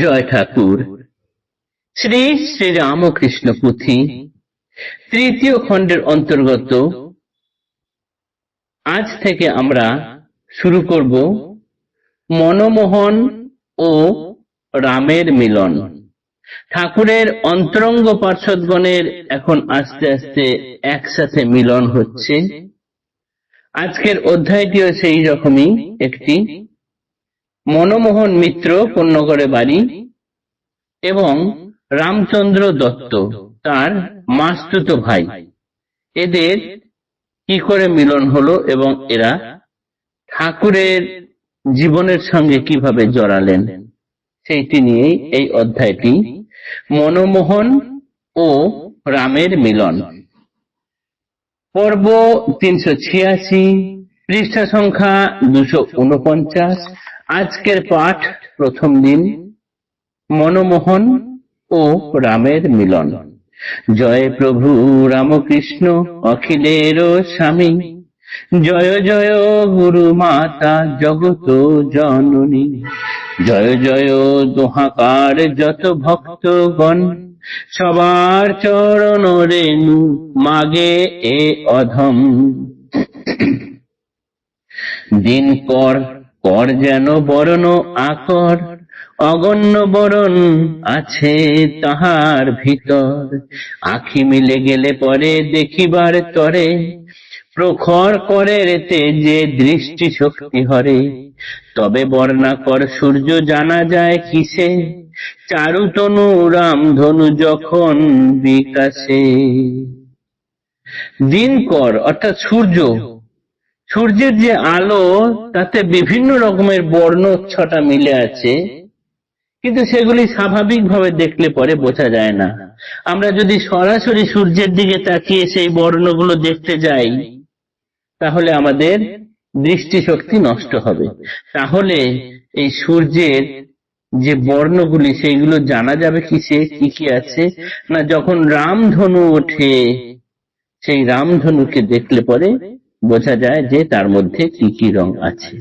জয় ঠাকুর। শ্রী শ্রী রামকৃষ্ণ পুঁথি তৃতীয় খণ্ডের অন্তর্গত আজ থেকে আমরা শুরু করব মনমোহন ও রামের মিলন। ঠাকুরের অন্তরঙ্গ পার্ষদগণের এখন আস্তে আস্তে একসাথে মিলন হচ্ছে। আজকের অধ্যায়টিও সেই রকমই একটি। মনমোহন মিত্র কন্যগড়ে বাড়ি এবং রামচন্দ্র দত্ত তার মাসতুতো ভাই, এদের কি করে মিলন হলো এবং এরা ঠাকুরের জীবনের সঙ্গে কিভাবে জড়ালেন সেইটি নিয়েই এই অধ্যায়টি, মনমোহন ও রামের মিলন। পর্ব 386, পৃষ্ঠা সংখ্যা 249। আজকের পাঠ প্রথম দিন, মনমোহন ও রামের মিলন। জয় প্রভু রামকৃষ্ণ অখিলের স্বামী, জয় জয় গুরু মাতা জগত জননী, জয় জয় দোহাকার যত ভক্তগণ, সবার চরণ রেণু মাগে এ অধম। দিন কর কর যেন বরণ আকর, অগণ্য বরণ আছে তাহার ভিতর, আখি মিলে গেলে পরে দেখিবার তরে, প্রখর করে রেতে যে দৃষ্টি শক্তি হরে, তবে বর্ণাকর সূর্য জানা যায় কিসে, চারুতনু রাম ধনু যখন বিকাশে। দিনকর অর্থাৎ সূর্য, সূর্যের যে আলো তাতে বিভিন্ন রকমের বর্ণচ্ছটা মিলে আছে, কিন্তু সেগুলি স্বাভাবিকভাবে দেখলে পরে বোঝা যায় না। আমরা যদি সরাসরি সূর্যের দিকে তাকিয়ে সেই বর্ণগুলো দেখতে যাই তাহলে আমাদের দৃষ্টিশক্তি নষ্ট হবে। তাহলে এই সূর্যের যে বর্ণগুলি সেইগুলো জানা যাবে কিসে, কি কি আছে না, যখন রামধনু ওঠে সেই রামধনুকে দেখলে পরে বোঝা যায় যে তার মধ্যে কি কি রং আছে।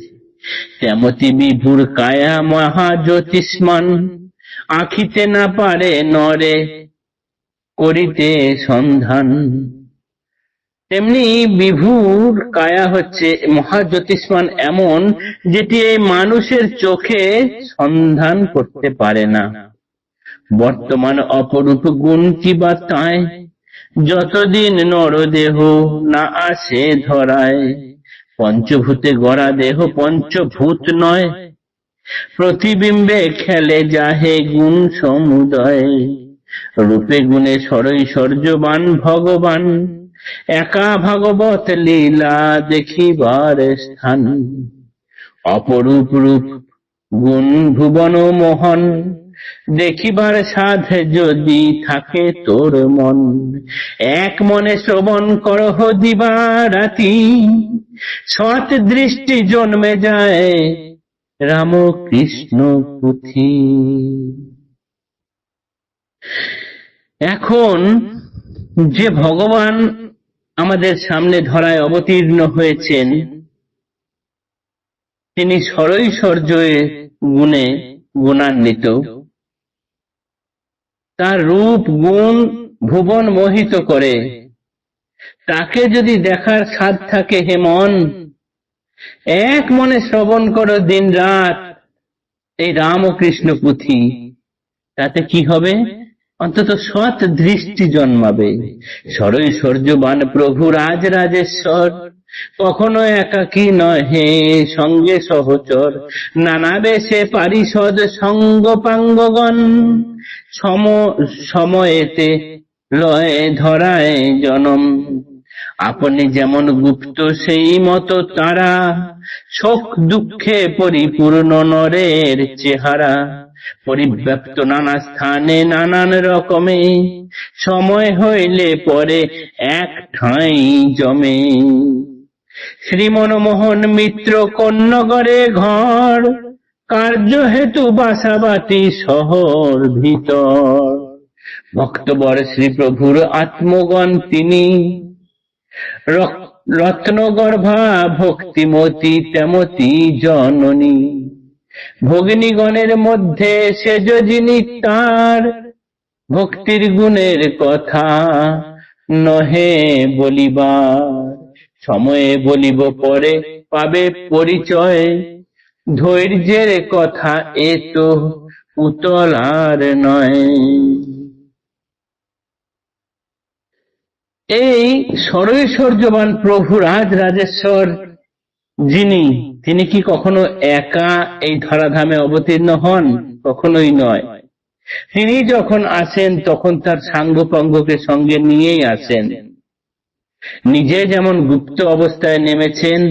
তেমতি বিভুর কায়া মহা জ্যোতিষ্মান, আঁখিতে না পারে নরে করিতে সন্ধান। তেমনি বিভুর কায়া হচ্ছে মহাজ্যোতিষ্মান, এমন যেটি এই মানুষের চোখে সন্ধান করতে পারে না। বর্তমান অপরূপ গুণ কি বা তাই, যতদিন নরদেহ না আসে ধরায়, পঞ্চভূতে গড়া দেহ পঞ্চভূত নয়, প্রতিবিম্বে খেলে যাহে গুণ সমুদয়, রূপে গুণে সরৈশ্বর্যবান ভগবান, একা ভাগবত লীলা দেখিবার স্থান। অপরূপ রূপ গুণ ভুবন মোহন, দেখিবার সাধ যদি থাকে তোর মন, এক মনে শ্রবণ করহ দিবা রাতি, সৎ দৃষ্টি জন্মে যায় রামকৃষ্ণ পুঁথি। এখন যে ভগবান আমাদের সামনে ধরায় অবতীর্ণ হয়েছেন, তিনি সরৈশ্বর্যের গুণে গুণান্বিত, তার রূপ গুণ ভুবন মোহিত করে। তাকে যদি দেখার স্বাদ থাকে হে মন, এক মনে শ্রবণ করো দিন রাত এই রামকৃষ্ণ পুঁথি, তাতে কি হবে? অন্তত সৎ দৃষ্টি জন্মাবে। সরৈশ্বর্যবান প্রভু রাজ রাজেশ্বর, কখনো একাকী নহে সঙ্গে সহচর, নানা বেশে পারিষদ সঙ্গ পাঙ্গগণ, সময়েতে লয় ধরায় জনম। আপনি যেমন গুপ্ত সেই মতো তারা, শোক দুঃখে পরিপূর্ণ নরের চেহারা, পরিব্যাপ্ত নানা স্থানে নানান রকমে, সময় হইলে পরে এক ঠাঁই জমে। শ্রী মনমোহন মিত্র কন্যগড়ে ঘর, কার্য হেতু বাসাবাটি শহর ভিতর, ভক্তবর শ্রী প্রভুর আত্মগণ তিনি, রত্নগর্ভা ভক্তিমতী তেমতি জননী। ভগিনীগণের মধ্যে সেজ যিনি তার, ভক্তির গুণের কথা নহে বলিবার, সময়ে বলিব পরে পাবে পরিচয়, ধৈর্যের কথা এ তো পুতল আর নয়। এই সর্বৈশ্বর্যবান প্রভু রাজ রাজেশ্বর যিনি, তিনি কি কখনো একা এই ধরাধামে অবতীর্ণ হন? কখনোই নয়। তিনি যখন আসেন তখন তার সাঙ্গপাঙ্গকে সঙ্গে নিয়েই আসেন। নিজে যেমন গুপ্ত অবস্থায় নেমেছেন,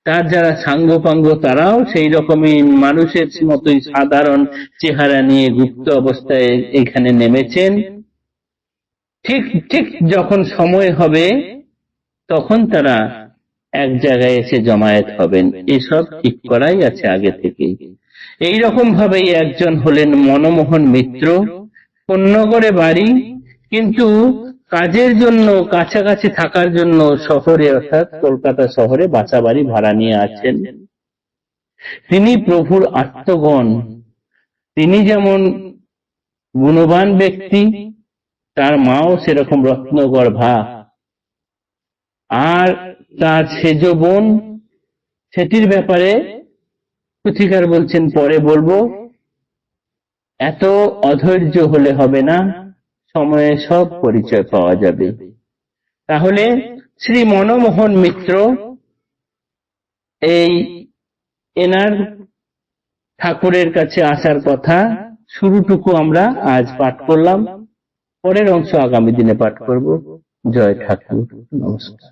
তার যারা সাঙ্গপাঙ্গ তারাও সেই রকমই মানুষের মতোই সাধারণ চেহারা নিয়ে গুপ্ত অবস্থায় এখানে নেমেছেন। ঠিক ঠিক যখন সময় হবে তখন তারা এক জায়গায় এসে জমায়েত হবেন, এসব ঠিক করাই আছে আগে থেকেই। এইরকম ভাবেই একজন হলেন মনমোহন মিত্র, কোন্নগরে বাড়ি, কিন্তু কাজের জন্য কাছাকাছি থাকার জন্য শহরে অর্থাৎ কলকাতা শহরে বাসা বাড়ি ভাড়া নিয়ে আছেন। তিনি প্রভুর আত্মগণ, তিনি যেমন গুণবান ব্যক্তি, তার মাও সেরকম রত্নগর্ভা, আর তার সেজ বোন, সেটির ব্যাপারে পুথিকার বলছেন পরে বলবো। এত অধৈর্য হলে হবে না, সময়ে সব পরিচয় পাওয়া যাবে। তাহলে শ্রী মনমোহন মিত্র, এই এনার ঠাকুরের কাছে আসার কথা শুরুটুকু আমরা আজ পাঠ করলাম, পরের অংশ আগামী দিনে পাঠ করব। জয় ঠাকুর, নমস্কার।